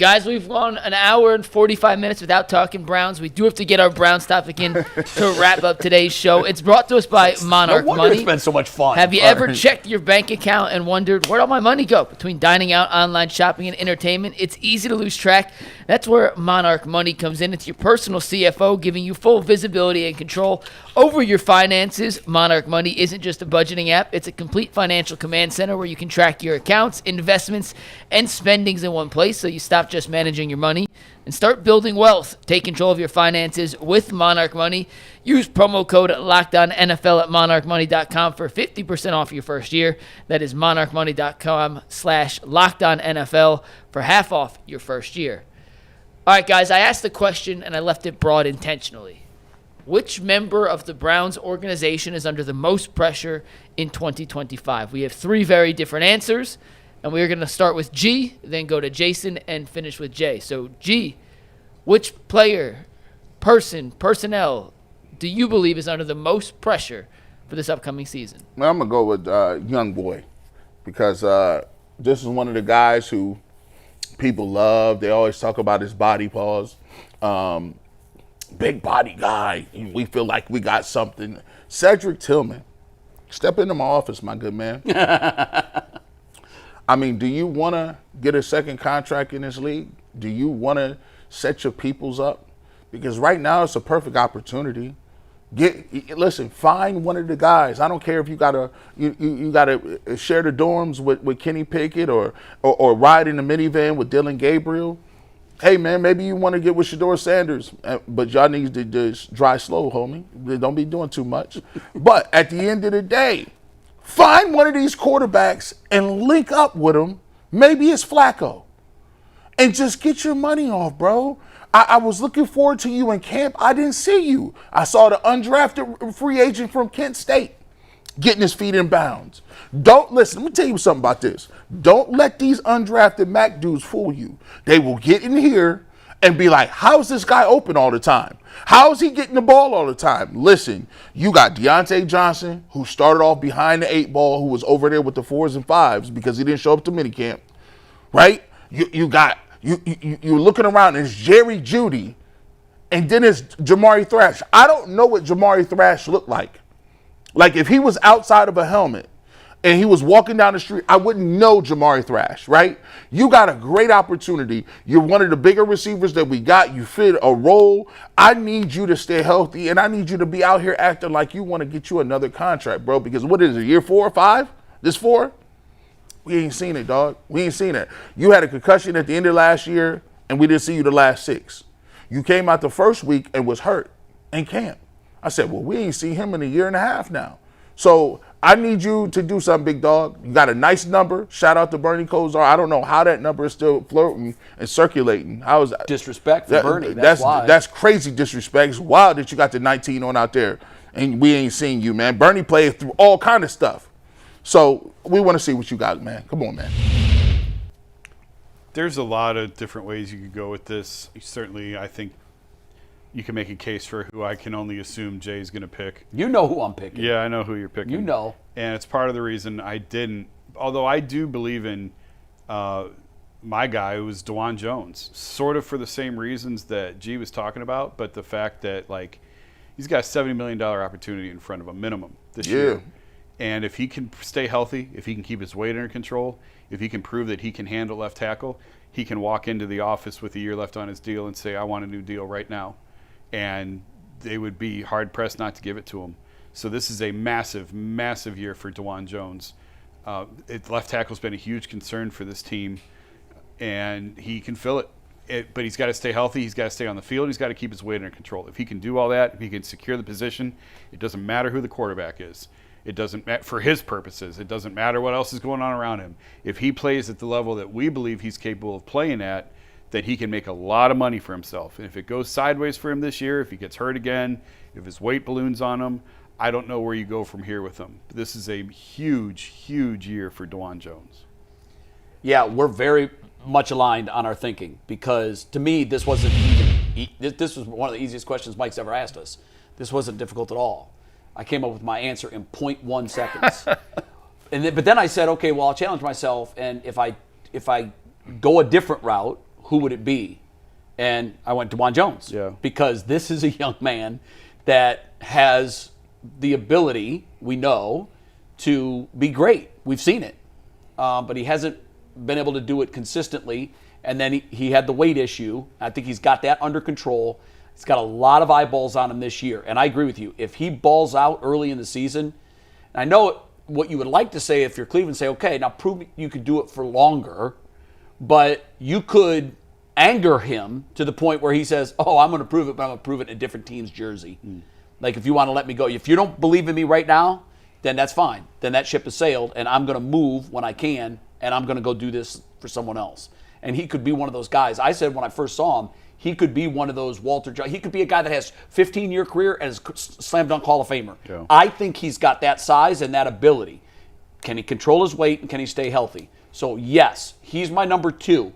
Guys, we've gone an hour and 45 minutes without talking Browns. We do have to get our Browns topic in to wrap up today's show. It's brought to us by Monarch No wonder Money. It's been so much fun. Have you ever checked your bank account and wondered, where'd all my money go? Between dining out, online shopping, and entertainment, it's easy to lose track. That's where Monarch Money comes in. It's your personal CFO, giving you full visibility and control over your finances. Monarch Money isn't just a budgeting app. It's a complete financial command center where you can track your accounts, investments, and spendings in one place, so you stop just managing your money and start building wealth. Take control of your finances with Monarch Money. Use promo code LOCKEDONNFL at monarchmoney.com for 50% off your first year. That is monarchmoney.com/LOCKEDONNFL for half off your first year. All right, guys, I asked the question and I left it broad intentionally. Which member of the Browns organization is under the most pressure in 2025? We have three very different answers. And we're going to start with G, then go to Jason, and finish with J. So, G, which player, personnel, do you believe is under the most pressure for this upcoming season? Well, I'm going to go with young boy because this is one of the guys who people love. They always talk about his body pause. Big body guy. We feel like we got something. Cedric Tillman. Step into my office, my good man. I mean, do you want to get a second contract in this league? Do you want to set your peoples up? Because right now it's a perfect opportunity. Find one of the guys. I don't care if you gotta share the dorms with Kenny Pickett or ride in the minivan with Dylan Gabriel. Hey man, maybe you want to get with Shedeur Sanders, but y'all need to just drive slow, homie. Don't be doing too much. But at the end of the day, find one of these quarterbacks and link up with them. Maybe it's Flacco. And just get your money off, bro. I was looking forward to you in camp. I didn't see you. I saw the undrafted free agent from Kent State getting his feet in bounds. Let me tell you something about this. Don't let these undrafted MAC dudes fool you. They will get in here and be like, how's this guy open all the time? How is he getting the ball all the time? Listen, you got Deontay Johnson, who started off behind the 8-ball, who was over there with the 4s and 5s because he didn't show up to minicamp, right? You're looking around, and it's Jerry Jeudy, and then it's Jamari Thrash. I don't know what Jamari Thrash looked like. Like, if he was outside of a helmet and he was walking down the street, I wouldn't know Jamari Thrash, right? You got a great opportunity. You're one of the bigger receivers that we got. You fit a role. I need you to stay healthy, and I need you to be out here acting like you want to get you another contract, bro, because what is it, year 4 or 5? This 4? We ain't seen it, dog. We ain't seen it. You had a concussion at the end of last year, and we didn't see you the last 6. You came out the first week and was hurt in camp. I said, well, we ain't seen him in a year and a half now. So I need you to do something, big dog. You got a nice number. Shout out to Bernie Kosar. I don't know how that number is still floating and circulating. How is disrespect for Bernie? That's why. That's crazy disrespect. It's wild that you got the 19 on out there and we ain't seen you, man. Bernie played through all kind of stuff. So we want to see what you got, man. Come on, man. There's a lot of different ways you could go with this. Certainly, I think you can make a case for who I can only assume Jay's going to pick. You know who I'm picking. Yeah, I know who you're picking. You know. And it's part of the reason I didn't, although I do believe in my guy, who was Dwan Jones, sort of for the same reasons that G was talking about, but the fact that, like, he's got a $70 million opportunity in front of him, minimum, this year. And if he can stay healthy, if he can keep his weight under control, if he can prove that he can handle left tackle, he can walk into the office with a year left on his deal and say, I want a new deal right now. And they would be hard-pressed not to give it to him. So this is a massive, massive year for Dwan Jones. Left tackle's been a huge concern for this team, and he can fill it. But he's got to stay healthy. He's got to stay on the field. He's got to keep his weight under control. If he can do all that, if he can secure the position, it doesn't matter who the quarterback is. It doesn't matter for his purposes. It doesn't matter what else is going on around him. If he plays at the level that we believe he's capable of playing at, then he can make a lot of money for himself. And if it goes sideways for him this year, if he gets hurt again, if his weight balloons on him, I don't know where you go from here with him. This is a huge, huge year for Dwan Jones. Yeah, we're very much aligned on our thinking because, to me, this wasn't even. This was one of the easiest questions Mike's ever asked us. This wasn't difficult at all. I came up with my answer in 0.1 seconds. But then I said, okay, well, I'll challenge myself, and if I go a different route, who would it be? And I went to Dwan Jones. Yeah. Because this is a young man that has the ability, we know, to be great. We've seen it. But he hasn't been able to do it consistently. And then he had the weight issue. I think he's got that under control. He's got a lot of eyeballs on him this year. And I agree with you. If he balls out early in the season, and I know what you would like to say if you're Cleveland, say, okay, now prove you could do it for longer. But you could anger him to the point where he says, oh, I'm going to prove it, but I'm going to prove it in a different team's jersey. Like, if you want to let me go. If you don't believe in me right now, then that's fine. Then that ship has sailed, and I'm going to move when I can, and I'm going to go do this for someone else. And he could be one of those guys. I said when I first saw him, he could be one of those Walter Jones. He could be a guy that has 15-year career and is slam dunk Hall of Famer. Yeah. I think he's got that size and that ability. Can he control his weight, and can he stay healthy? So, yes, he's my number 2.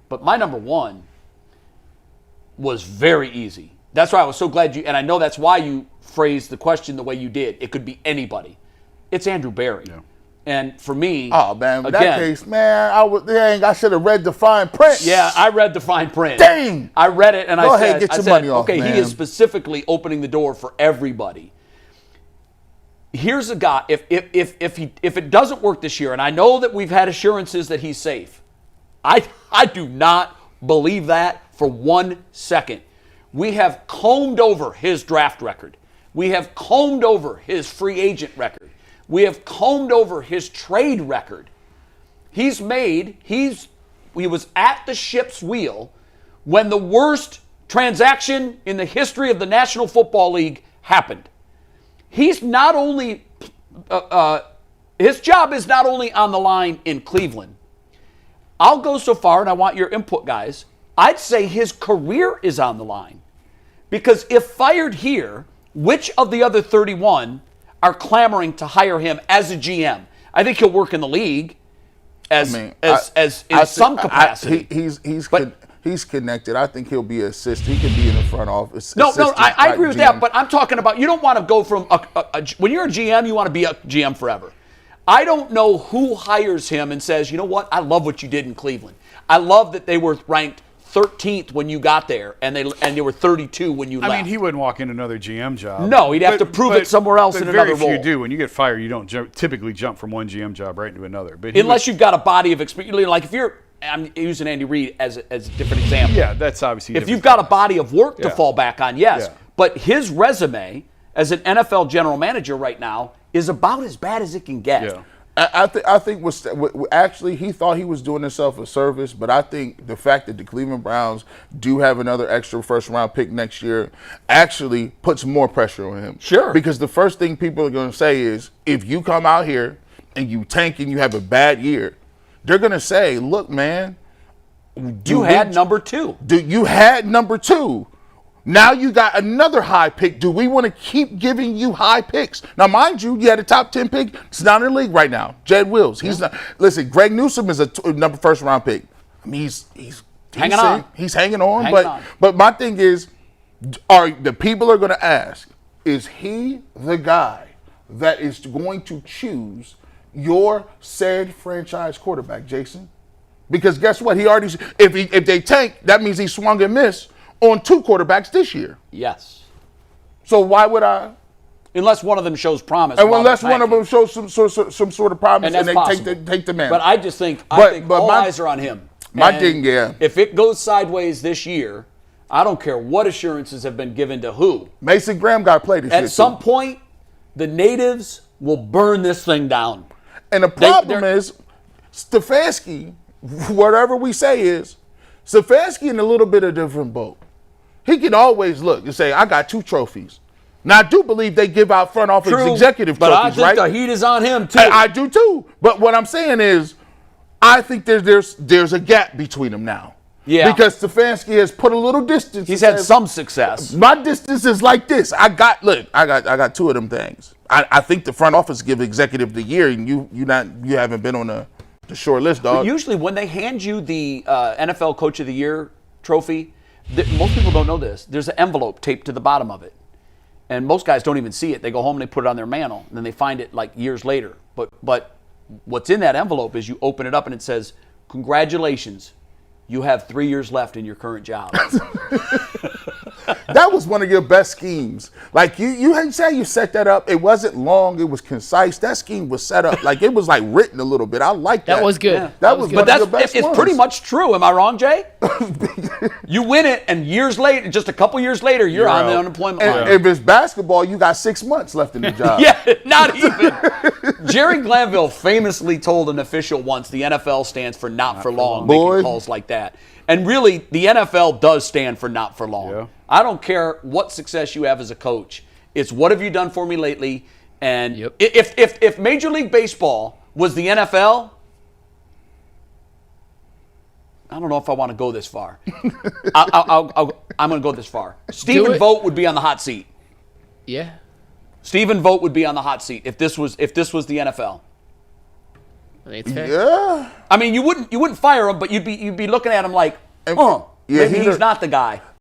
But my number 1 was very easy. That's why I was so glad and I know that's why you phrased the question the way you did. It could be anybody. It's Andrew Berry. Yeah. And for me, Oh, man, in again, that case, man, I should have read the fine print. yeah, I read the fine print. Dang! I read it and Go I ahead, said, get your I said, money off, okay, man. he is specifically opening the door for everybody. Here's a guy, if it doesn't work this year, and I know that we've had assurances that he's safe, I do not believe that for 1 second. We have combed over his draft record. We have combed over his free agent record. We have combed over his trade record. He was at the ship's wheel when the worst transaction in the history of the National Football League happened. He's not only, his job is not only on the line in Cleveland. I'll go so far, and I want your input, guys. I'd say his career is on the line. Because if fired here, which of the other 31 are clamoring to hire him as a GM? I think he'll work in the league as in some capacity. He's connected. I think he'll be an assistant. He could be in the front office. No, I agree with GM. that, but I'm talking about you don't want to go from when you're a GM, you want to be a GM forever. I don't know who hires him and says, you know what, I love what you did in Cleveland. I love that they were ranked 13th when you got there, and they were 32 when you left. I mean, he wouldn't walk in another GM job. No, he'd have to prove it somewhere else in another role. Very few do. When you get fired, you don't typically jump from one GM job right into another. But unless you've got a body of experience, like if you're, I'm using Andy Reid as a different example. Yeah, that's obviously. If you've got a body of work to Yeah. fall back on, yes. Yeah. But his resume as an NFL general manager right now is about as bad as it can get. Yeah. I think actually he thought he was doing himself a service, but I think the fact that the Cleveland Browns do have another extra first-round pick next year actually puts more pressure on him. Sure. Because the first thing people are going to say is, if you come out here and you tank and you have a bad year, they're going to say, look, man. You had number 2. You had number 2. Now you got another high pick. Do we want to keep giving you high picks? Now, mind you, you had a top 10 pick. It's not in the league right now. Jed Wills. He's not. Listen, Greg Newsome is a number first-round pick. I mean, he's hanging on. He's hanging on. Hanging on. But my thing is, the people are going to ask, is he the guy that is going to choose your said franchise quarterback, Jason? Because guess what? He already. If they tank, that means he swung and missed on 2 quarterbacks this year. Yes. So why would I? Unless one of them shows promise. And unless one of them shows some sort of promise and they possible. take the man. But I just think, But all my- eyes are on him. my And thing, yeah. If it goes sideways this year, I don't care what assurances have been given to who. Mason Graham got played this year At some too. point, the natives will burn this thing down. And the problem is, Stefanski, whatever we say is, Stefanski in a little bit of different boat. He can always look and say, I got 2 trophies. Now, I do believe they give out front office executive but trophies, I think right? the heat is on him, too. I do too. But what I'm saying is, I think there's a gap between them now. Yeah. Because Stefanski has put a little distance. He's and had says, some success. My distance is like this. I got 2 of them things. I think the front office give executive the year, and you haven't been on the short list, dog. But usually when they hand you the NFL Coach of the Year trophy, most people don't know this. There's an envelope taped to the bottom of it. And most guys don't even see it. They go home and they put it on their mantle, and then they find it like years later. But what's in that envelope is you open it up and it says, congratulations, you have 3 years left in your current job. That was one of your best schemes. Like you say you set that up. It wasn't long. It was concise. That scheme was set up. Like it was like written a little bit. I like that. That was good. Yeah. That was good. one But of your best it's ones. pretty much true. Am I wrong, Jay? You win it, and years later, just a couple years later, you're on the out. unemployment And line. if it's basketball, you got 6 months left in the job. Yeah, not even. Jerry Glanville famously told an official once the NFL stands for not for long, Boy. making calls like that. And really, the NFL does stand for not for long. Yeah. I don't care what success you have as a coach. It's what have you done for me lately? And Yep. if Major League Baseball was the NFL, I don't know if I want to go this far. I'm going to go this far. Stephen it. Vogt would be on the hot seat. Yeah. Stephen Vogt would be on the hot seat if this was the NFL. I think it's fair. Yeah. I mean, you wouldn't fire him, but you'd be looking at him like, Yeah, maybe he'd he's have- not the guy.